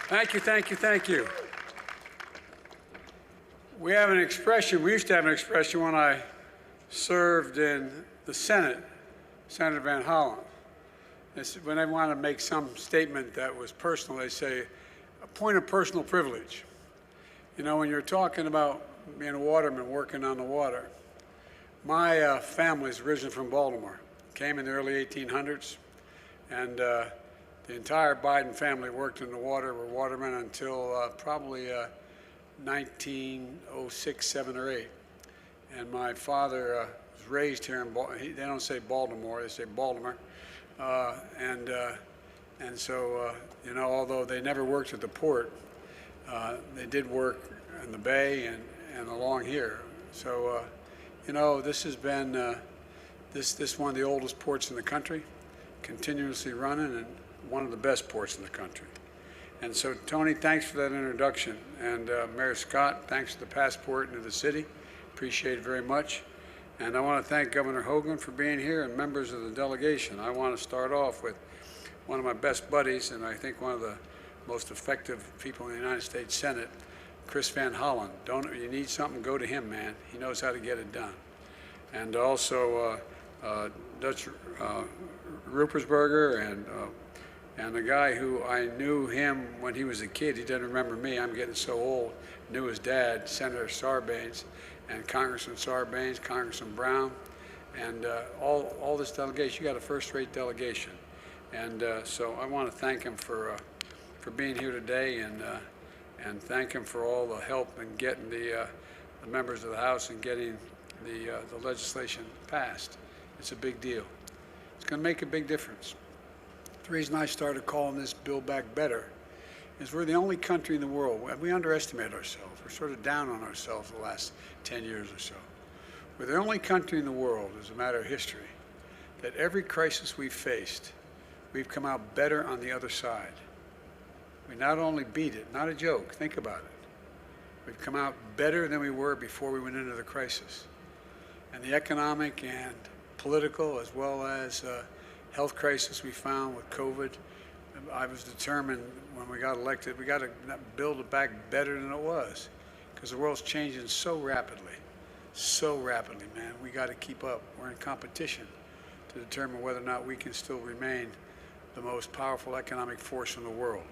Thank you, thank you, thank you. We have an expression, we used to have an expression when I served in the Senate, Senator Van Hollen. When they want to make some statement that was personal, they say, a point of personal privilege. You know, when you're talking about being a waterman working on the water, my family's originally from Baltimore, came in the early 1800s, and the entire Biden family worked in the water, were watermen until probably 1906, 7, or 8. And my father was raised here in Baltimore. They don't say Baltimore, they say Baltimore. And so, you know, although they never worked at the port, they did work in the bay and along here. So, you know, this has been this one of the oldest ports in the country, continuously running, and one of the best ports in the country. And so, Tony, thanks for that introduction. And Mayor Scott, thanks for the passport into the city. Appreciate it very much. And I want to thank Governor Hogan for being here and members of the delegation. I want to start off with one of my best buddies, and I think one of the most effective people in the United States Senate, Chris Van Hollen. You need something, go to him, man. He knows how to get it done. And also Dutch Ruppersberger and the guy who I knew him when he was a kid. He doesn't remember me. I'm getting so old. Knew his dad, Senator Sarbanes, and Congressman Sarbanes, Congressman Brown, and all this delegation. You got a first-rate delegation. And so I want to thank him for being here today, and thank him for all the help in getting the members of the House and getting the legislation passed. It's a big deal. It's going to make a big difference. The reason I started calling this Build Back Better is we're the only country in the world. We underestimate ourselves. We're sort of down on ourselves the last 10 years or so. We're the only country in the world, as a matter of history, that every crisis we've faced, we've come out better on the other side. We not only beat it, not a joke, think about it. We've come out better than we were before we went into the crisis. And the economic and political, as well as health crisis we found with COVID, I was determined when we got elected, we got to build it back better than it was, because the world's changing so rapidly, man. We got to keep up. We're in competition to determine whether or not we can still remain the most powerful economic force in the world.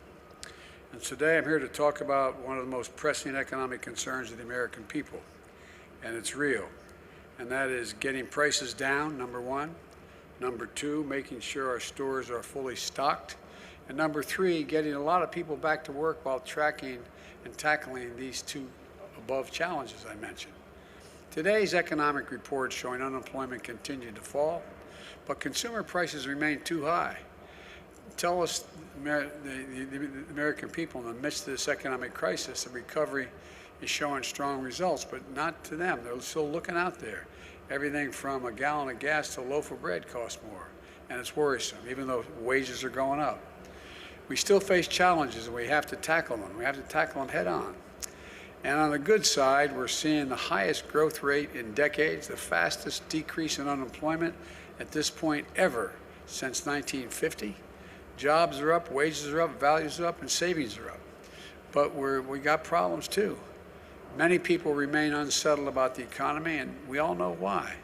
And today I'm here to talk about one of the most pressing economic concerns of the American people, and it's real, and that is getting prices down, number one. Number two, making sure our stores are fully stocked. And number three, getting a lot of people back to work while tracking and tackling these two above challenges I mentioned. Today's economic report showing unemployment continued to fall, but consumer prices remain too high. Tell us, the American people, in the midst of this economic crisis, the recovery is showing strong results, but not to them. They're still looking out there. Everything from a gallon of gas to a loaf of bread costs more, and it's worrisome, even though wages are going up. We still face challenges, and we have to tackle them. We have to tackle them head on. And on the good side, we're seeing the highest growth rate in decades, the fastest decrease in unemployment at this point ever since 1950. Jobs are up, wages are up, values are up, and savings are up. But we got problems too. Many people remain unsettled about the economy, and we all know why.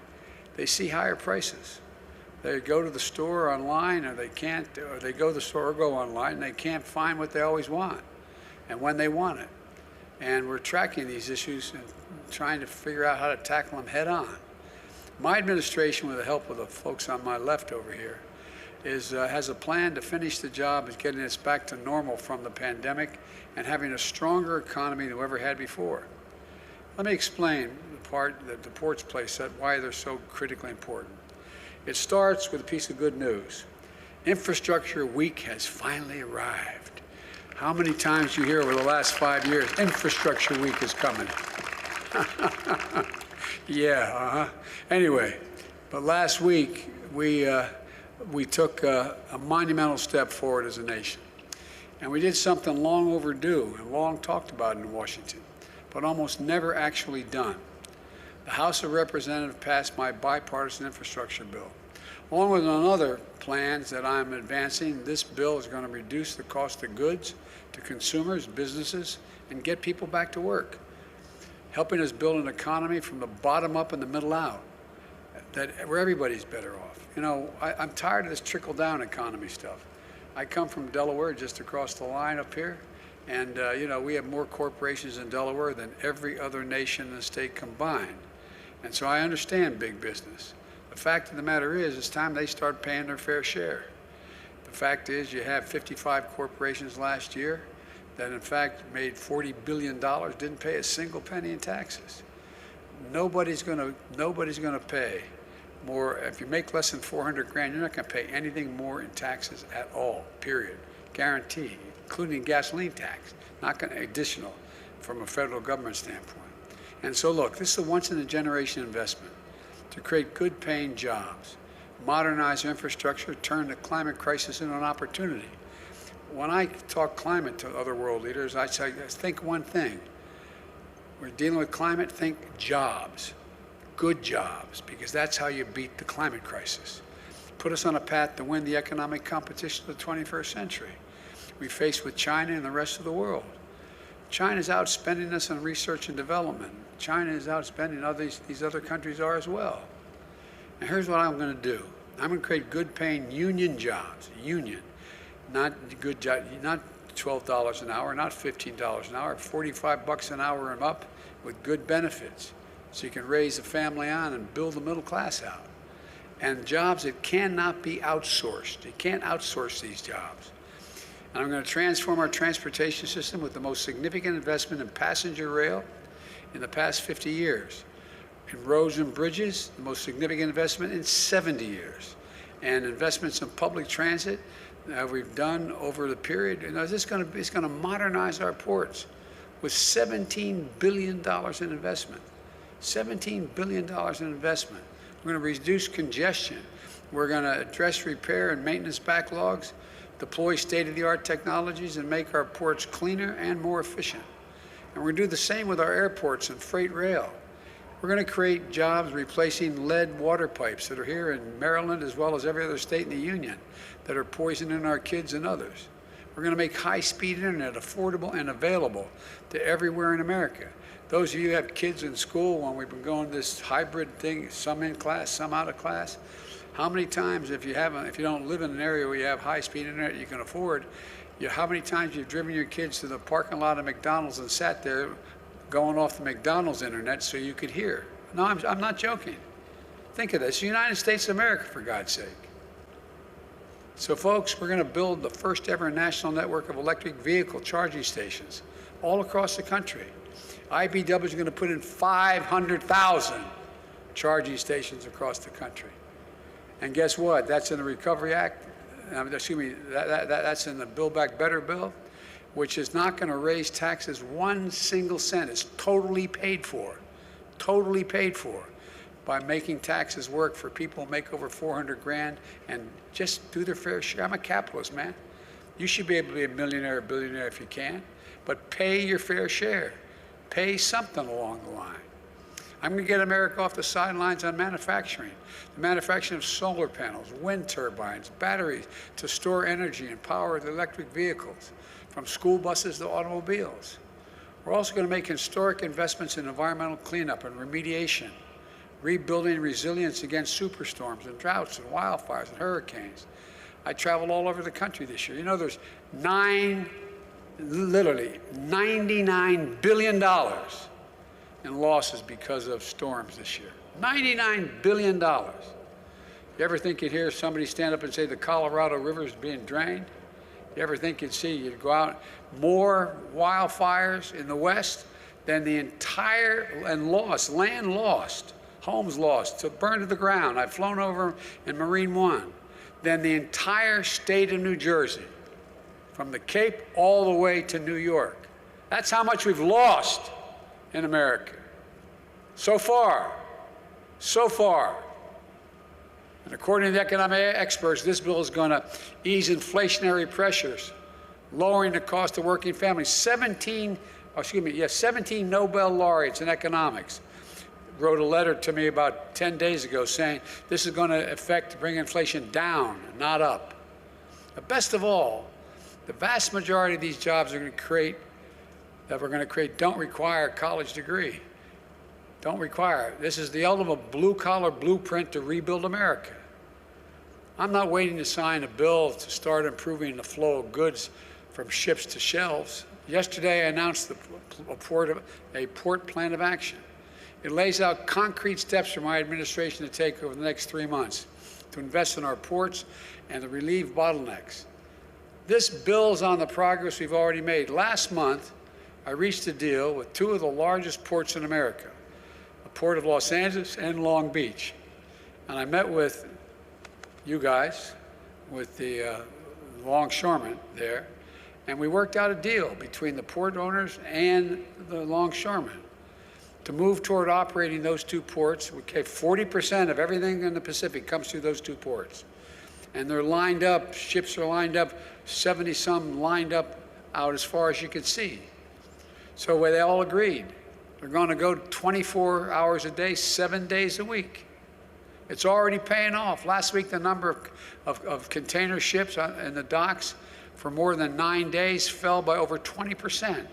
They see higher prices. They go to the store online, or they go to the store or go online, and they can't find what they always want and when they want it. And we're tracking these issues and trying to figure out how to tackle them head on. My administration, with the help of the folks on my left over here, has a plan to finish the job of getting us back to normal from the pandemic and having a stronger economy than we ever had before. Let me explain the part that the ports play, why they're so critically important. It starts with a piece of good news. Infrastructure Week has finally arrived. How many times you hear over the last 5 years, Infrastructure Week is coming? Yeah, Anyway, but last week we took a monumental step forward as a nation. And we did something long overdue and long talked about in Washington, but almost never actually done. The House of Representatives passed my bipartisan infrastructure bill, Along with other plans that I'm advancing, this bill is going to reduce the cost of goods to consumers, businesses, and get people back to work, helping us build an economy from the bottom up and the middle out, where everybody's better off. You know, I'm tired of this trickle-down economy stuff. I come from Delaware, just across the line up here, and you know, we have more corporations in Delaware than every other nation in the state combined. And so I understand big business. The fact of the matter is, it's time they start paying their fair share. The fact is, you have 55 corporations last year that in fact made $40 billion, didn't pay a single penny in taxes. Nobody's gonna pay more. If you make less than 400 grand, you're not gonna pay anything more in taxes at all, period. Guaranteed, including gasoline tax, not gonna additional from a federal government standpoint. And so look, this is a once in a generation investment to create good paying jobs, modernize infrastructure, turn the climate crisis into an opportunity. When I talk climate to other world leaders, I say, think one thing. We're dealing with climate, think jobs, good jobs, because that's how you beat the climate crisis. Put us on a path to win the economic competition of the 21st century. We face with China and the rest of the world. China's outspending us on research and development. China is outspending these other countries are as well. And here's what I'm going to do. I'm going to create good paying union jobs, not good job, not $12 an hour, not $15 an hour, 45 bucks an hour and up with good benefits. So you can raise a family on and build the middle class out. And jobs that cannot be outsourced. You can't outsource these jobs. And I'm going to transform our transportation system with the most significant investment in passenger rail in the past 50 years. In roads and bridges, the most significant investment in 70 years. And investments in public transit that we've done over the period. You know, it's going to modernize our ports with $17 billion in investment. $17 billion in investment. We're going to reduce congestion. We're going to address repair and maintenance backlogs, deploy state-of-the-art technologies, and make our ports cleaner and more efficient. And we're going to do the same with our airports and freight rail. We're going to create jobs replacing lead water pipes that are here in Maryland as well as every other state in the union that are poisoning our kids and others. We're going to make high-speed internet affordable and available to everywhere in America. Those of you who have kids in school, when we've been going this hybrid thing, some in class, some out of class, how many times, if you don't live in an area where you have high-speed internet you can afford, how many times you've driven your kids to the parking lot of McDonald's and sat there going off the McDonald's internet so you could hear? No, I'm not joking. Think of this, the United States of America, for God's sake. So folks, we're going to build the first ever national network of electric vehicle charging stations all across the country. IBW is going to put in 500,000 charging stations across the country. And guess what? That's in the Recovery Act. Excuse me, that's in the Build Back Better bill, which is not going to raise taxes 1 single cent. It's totally paid for by making taxes work for people who make over 400 grand and just do their fair share. I'm a capitalist, man. You should be able to be a millionaire or billionaire if you can, but pay your fair share. Pay something along the line. I'm going to get America off the sidelines on manufacturing. The manufacturing of solar panels, wind turbines, batteries to store energy and power the electric vehicles, from school buses to automobiles. We're also going to make historic investments in environmental cleanup and remediation, rebuilding resilience against superstorms and droughts and wildfires and hurricanes. I traveled all over the country this year. You know, there's literally $99 billion in losses because of storms this year. $99 billion. You ever think you'd hear somebody stand up and say the Colorado River is being drained? You ever think you'd go out, more wildfires in the West than the entire, land lost, homes lost, burned to the ground. I've flown over in Marine One, than the entire state of New Jersey, from the Cape all the way to New York. That's how much we've lost in America. So far. And according to the economic experts, this bill is going to ease inflationary pressures, lowering the cost of working families. 17 Nobel laureates in economics wrote a letter to me about 10 days ago saying this is going to bring inflation down, not up. But best of all, the vast majority of these jobs we're going to create don't require a college degree. Don't require. This is the ultimate blue-collar blueprint to rebuild America. I'm not waiting to sign a bill to start improving the flow of goods from ships to shelves. Yesterday, I announced a port plan of action. It lays out concrete steps for my administration to take over the next 3 months to invest in our ports and to relieve bottlenecks. This builds on the progress we've already made. Last month, I reached a deal with 2 of the largest ports in America, the Port of Los Angeles and Long Beach. And I met with you guys, with the longshoremen there, and we worked out a deal between the port owners and the longshoremen to move toward operating those 2 ports. Okay, 40% of everything in the Pacific comes through those 2 ports. And they're lined up, ships are lined up, 70-some lined up out as far as you could see. So they all agreed. They're going to go 24 hours a day, 7 days a week. It's already paying off. Last week, the number of container ships in the docks for more than 9 days fell by over 20%.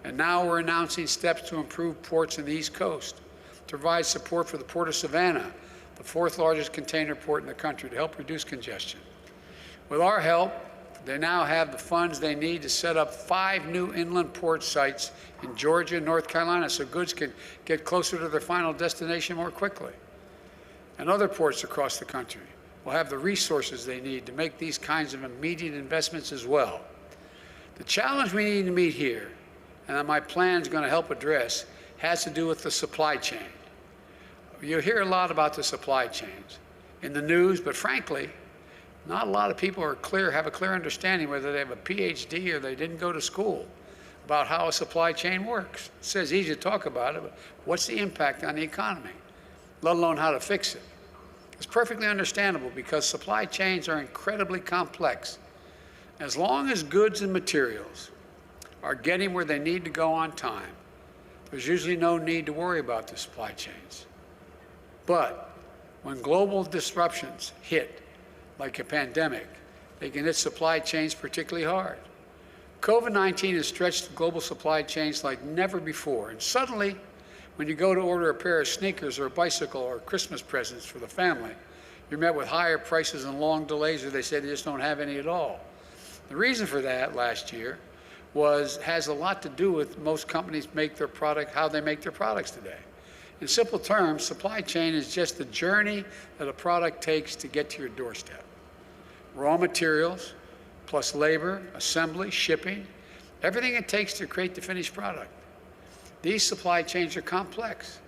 And now we're announcing steps to improve ports in the East Coast, to provide support for the Port of Savannah, the 4th largest container port in the country, to help reduce congestion. With our help, they now have the funds they need to set up 5 new inland port sites in Georgia and North Carolina so goods can get closer to their final destination more quickly. And other ports across the country will have the resources they need to make these kinds of immediate investments as well. The challenge we need to meet here, and that my plan is going to help address, has to do with the supply chain. You hear a lot about the supply chains in the news, but frankly, not a lot of people have a clear understanding, whether they have a PhD or they didn't go to school, about how a supply chain works. It says easy to talk about it, but what's the impact on the economy, let alone how to fix it? It's perfectly understandable because supply chains are incredibly complex. As long as goods and materials are getting where they need to go on time, there's usually no need to worry about the supply chains. But when global disruptions hit, like a pandemic, they can hit supply chains particularly hard. COVID-19 has stretched global supply chains like never before. And suddenly, when you go to order a pair of sneakers or a bicycle or Christmas presents for the family, you're met with higher prices and long delays, or they say they just don't have any at all. The reason for that last year has a lot to do with most companies how they make their products today. In simple terms, supply chain is just the journey that a product takes to get to your doorstep. Raw materials, plus labor, assembly, shipping, everything it takes to create the finished product. These supply chains are complex.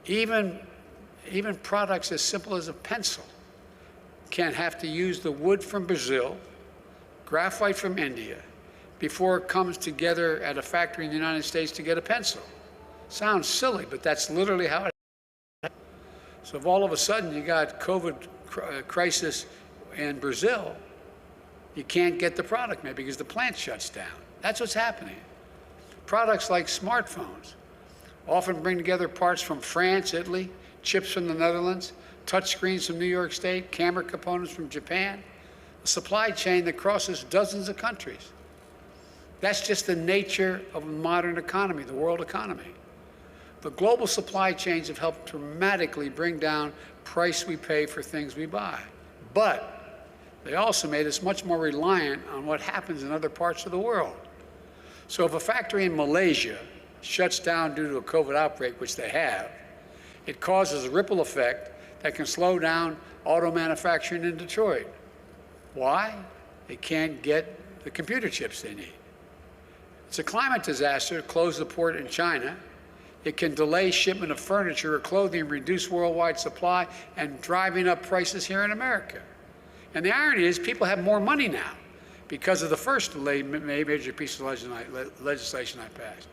Even products as simple as a pencil can have to use the wood from Brazil, graphite from India, before it comes together at a factory in the United States to get a pencil. Sounds silly, but that's literally how it happens. So if all of a sudden you got COVID crisis in Brazil, you can't get the product made because the plant shuts down. That's what's happening. Products like smartphones often bring together parts from France, Italy, chips from the Netherlands, touchscreens from New York State, camera components from Japan, a supply chain that crosses dozens of countries. That's just the nature of a modern economy, the world economy. The global supply chains have helped dramatically bring down price we pay for things we buy. But they also made us much more reliant on what happens in other parts of the world. So if a factory in Malaysia shuts down due to a COVID outbreak, which they have, it causes a ripple effect that can slow down auto manufacturing in Detroit. Why? They can't get the computer chips they need. It's a climate disaster to close the port in China. It can delay shipment of furniture or clothing, reduce worldwide supply, and driving up prices here in America. And the irony is people have more money now because of the first major piece of legislation I passed.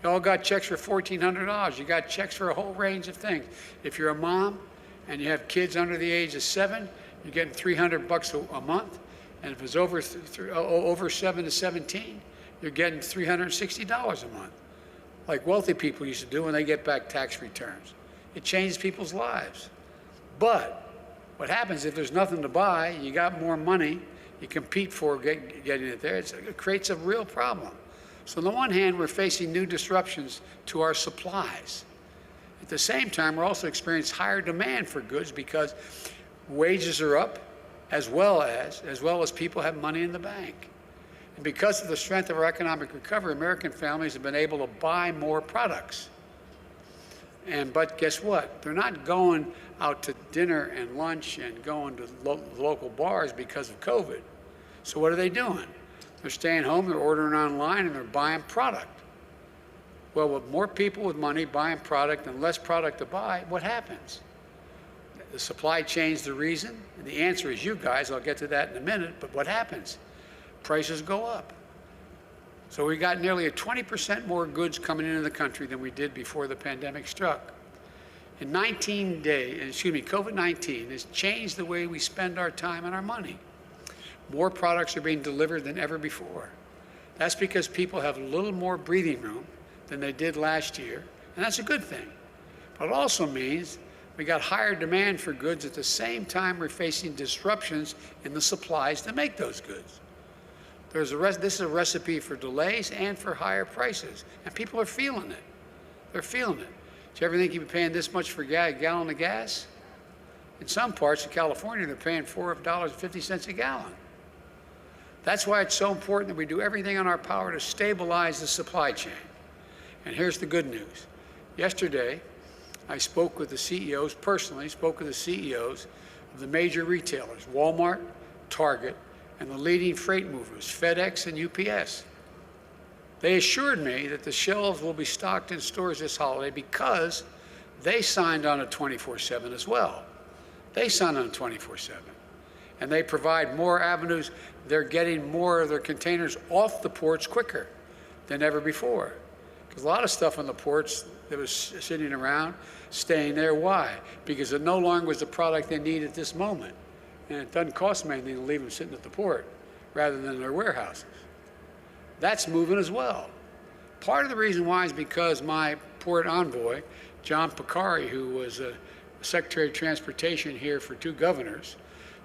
You all got checks for $1,400. You got checks for a whole range of things. If you're a mom and you have kids under the age of 7, you're getting $300 a month. And if it's over 7 to 17, you're getting $360 a month. like wealthy people used to do when they get back tax returns. It changes people's lives. But what happens if there's nothing to buy, you got more money, you compete for getting it there, it creates a real problem. So on the one hand, we're facing new disruptions to our supplies. At the same time, we're also experiencing higher demand for goods because wages are up, as well as people have money in the bank. And because of the strength of our economic recovery, American families have been able to buy more products. But guess what? They're not going out to dinner and lunch and going to local bars because of COVID. So what are they doing? They're staying home, they're ordering online, and they're buying product. Well, with more people with money buying product and less product to buy, what happens? The supply chain's the reason, and the answer is you guys. I'll get to that in a minute, but what happens? Prices go up. So we got nearly a 20% more goods coming into the country than we did before the pandemic struck. In 19 days, COVID-19 has changed the way we spend our time and our money. More products are being delivered than ever before. That's because people have a little more breathing room than they did last year, and that's a good thing. But it also means we got higher demand for goods at the same time we're facing disruptions in the supplies to make those goods. This is a recipe for delays and for higher prices, and people are feeling it. They're feeling it. Do you ever think you'd be paying this much for a gallon of gas? In some parts of California, they're paying $4.50 a gallon. That's why it's so important that we do everything in our power to stabilize the supply chain. And here's the good news. Yesterday, I spoke with the CEOs, personally spoke with the CEOs of the major retailers, Walmart, Target, and the leading freight movers, FedEx and UPS. They assured me that the shelves will be stocked in stores this holiday because they signed on a 24/7 as well. They signed on a 24/7. And they provide more avenues. They're getting more of their containers off the ports quicker than ever before. Because a lot of stuff on the ports that was sitting around, staying there. Why? Because it no longer was the product they need at this moment. And it doesn't cost them anything to leave them sitting at the port rather than in their warehouses. That's moving as well. Part of the reason why is because my port envoy, John Picari, who was a Secretary of Transportation here for 2 governors,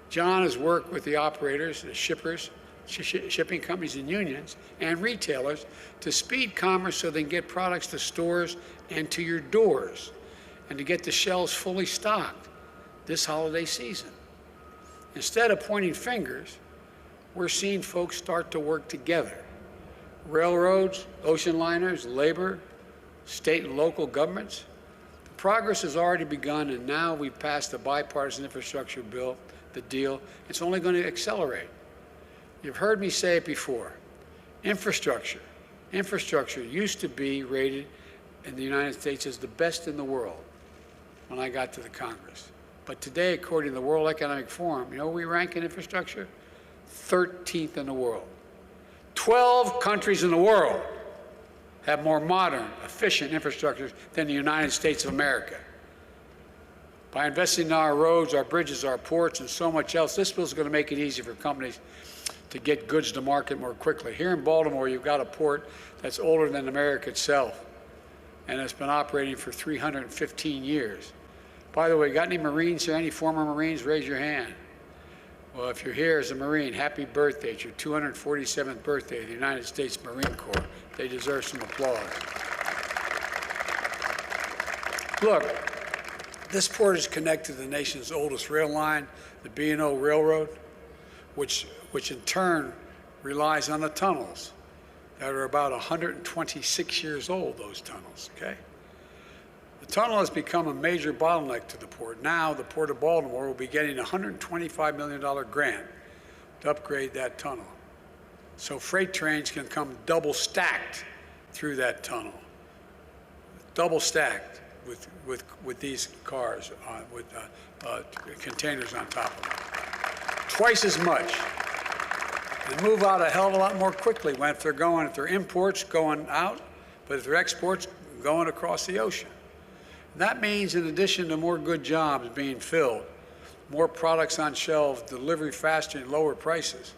John has worked with the operators, the shippers, shipping companies and unions, and retailers to speed commerce so they can get products to stores and to your doors and to get the shelves fully stocked this holiday season. Instead of pointing fingers, we're seeing folks start to work together. Railroads, ocean liners, labor, state and local governments. The progress has already begun, and now we've passed the bipartisan infrastructure bill, the deal. It's only going to accelerate. You've heard me say it before. Infrastructure used to be rated in the United States as the best in the world when I got to the Congress. But today, according to the World Economic Forum, you know where we rank in infrastructure? 13th in the world. 12 countries in the world have more modern, efficient infrastructure than the United States of America. By investing in our roads, our bridges, our ports, and so much else, this bill is going to make it easy for companies to get goods to market more quickly. Here in Baltimore, you've got a port that's older than America itself, and it's been operating for 315 years. By the way, got any Marines here? Any former Marines? Raise your hand. Well, if you're here as a Marine, happy birthday. It's your 247th birthday of the United States Marine Corps. They deserve some applause. Look, this port is connected to the nation's oldest rail line, the B&O Railroad, which in turn relies on the tunnels that are about 126 years old, those tunnels, okay? The tunnel has become a major bottleneck to the port. Now, the Port of Baltimore will be getting a $125 million grant to upgrade that tunnel. So freight trains can come double stacked through that tunnel. Double stacked with these cars, with containers on top of them. Twice as much. And move out a hell of a lot more quickly if they're imports going out, but if they're exports going across the ocean. That means, in addition to more good jobs being filled, more products on shelves, delivery faster, and lower prices,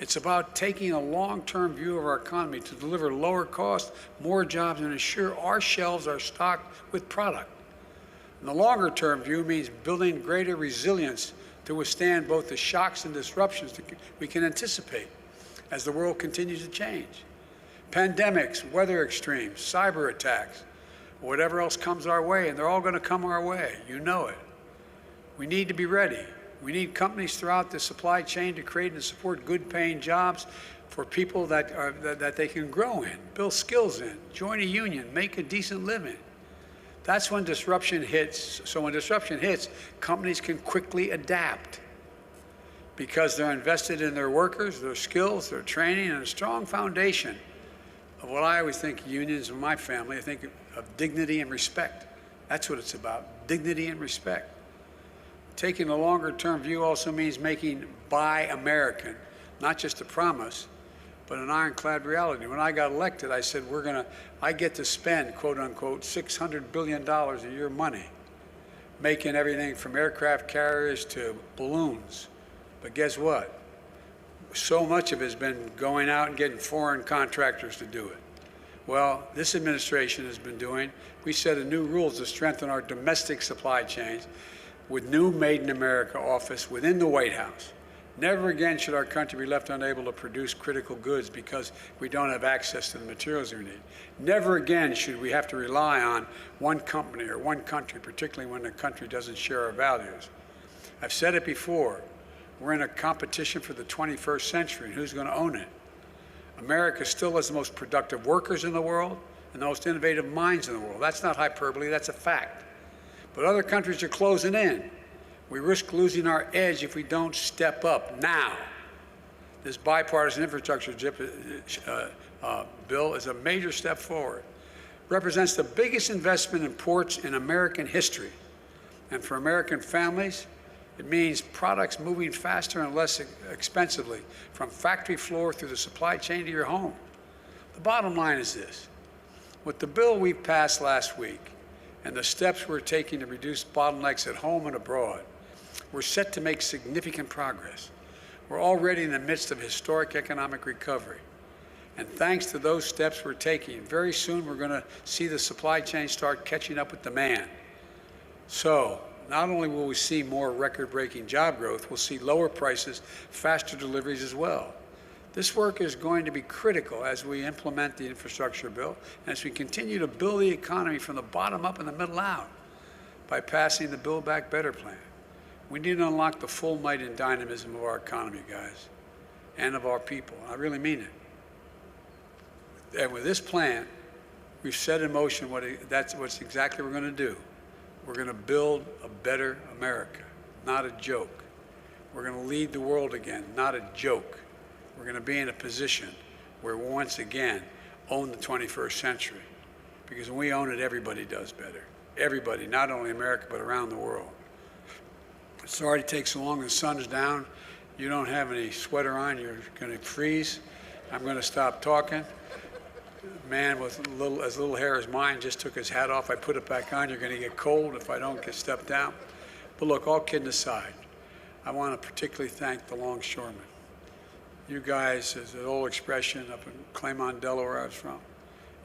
It's about taking a long-term view of our economy to deliver lower costs, more jobs, and ensure our shelves are stocked with product. And the longer-term view means building greater resilience to withstand both the shocks and disruptions that we can anticipate as the world continues to change. Pandemics, weather extremes, cyber attacks, whatever else comes our way, and they're all going to come our way. You know it. We need to be ready. We need companies throughout the supply chain to create and support good-paying jobs for people that they can grow in, build skills in, join a union, make a decent living. That's when disruption hits. So when disruption hits, companies can quickly adapt because they're invested in their workers, their skills, their training, and a strong foundation of what I always think unions in my family, I think of dignity and respect. That's what it's about, dignity and respect. Taking a longer-term view also means making Buy American, not just a promise, but an ironclad reality. When I got elected, I said, I get to spend, quote unquote, $600 billion of your money, making everything from aircraft carriers to balloons. But guess what? So much of it has been going out and getting foreign contractors to do it. Well, this administration has been doing, we set a new rules to strengthen our domestic supply chains with new Made in America office within the White House. Never again should our country be left unable to produce critical goods because we don't have access to the materials we need. Never again should we have to rely on one company or one country, particularly when the country doesn't share our values. I've said it before, we're in a competition for the 21st century, and who's going to own it? America still has the most productive workers in the world and the most innovative minds in the world. That's not hyperbole, that's a fact. But other countries are closing in. We risk losing our edge if we don't step up now. This bipartisan infrastructure bill is a major step forward. Represents the biggest investment in ports in American history. And for American families, it means products moving faster and less expensively from factory floor through the supply chain to your home. The bottom line is this. With the bill we passed last week and the steps we're taking to reduce bottlenecks at home and abroad, we're set to make significant progress. We're already in the midst of historic economic recovery. And thanks to those steps we're taking, very soon we're going to see the supply chain start catching up with demand. So, not only will we see more record-breaking job growth, we'll see lower prices, faster deliveries as well. This work is going to be critical as we implement the infrastructure bill and as we continue to build the economy from the bottom up and the middle out by passing the Build Back Better plan. We need to unlock the full might and dynamism of our economy, guys, and of our people. I really mean it. And with this plan, we've set in motion that's what's exactly we're going to do. We're going to build a better America, not a joke. We're going to lead the world again, not a joke. We're going to be in a position where we once again own the 21st century. Because when we own it, everybody does better. Everybody, not only America, but around the world. Sorry it takes so long. The sun's down. You don't have any sweater on. You're going to freeze. I'm going to stop talking. Man with as little hair as mine just took his hat off. I put it back on. You're going to get cold if I don't get stepped down. But look, all kidding aside, I want to particularly thank the longshoremen. You guys, as an old expression up in Claymont, Delaware, I was from,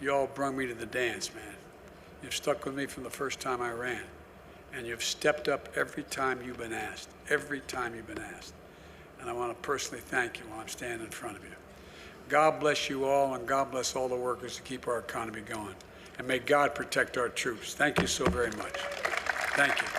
you all brung me to the dance, man. You've stuck with me from the first time I ran. And you've stepped up every time you've been asked, every time you've been asked. And I want to personally thank you while I'm standing in front of you. God bless you all, and God bless all the workers to keep our economy going. And may God protect our troops. Thank you so very much. Thank you.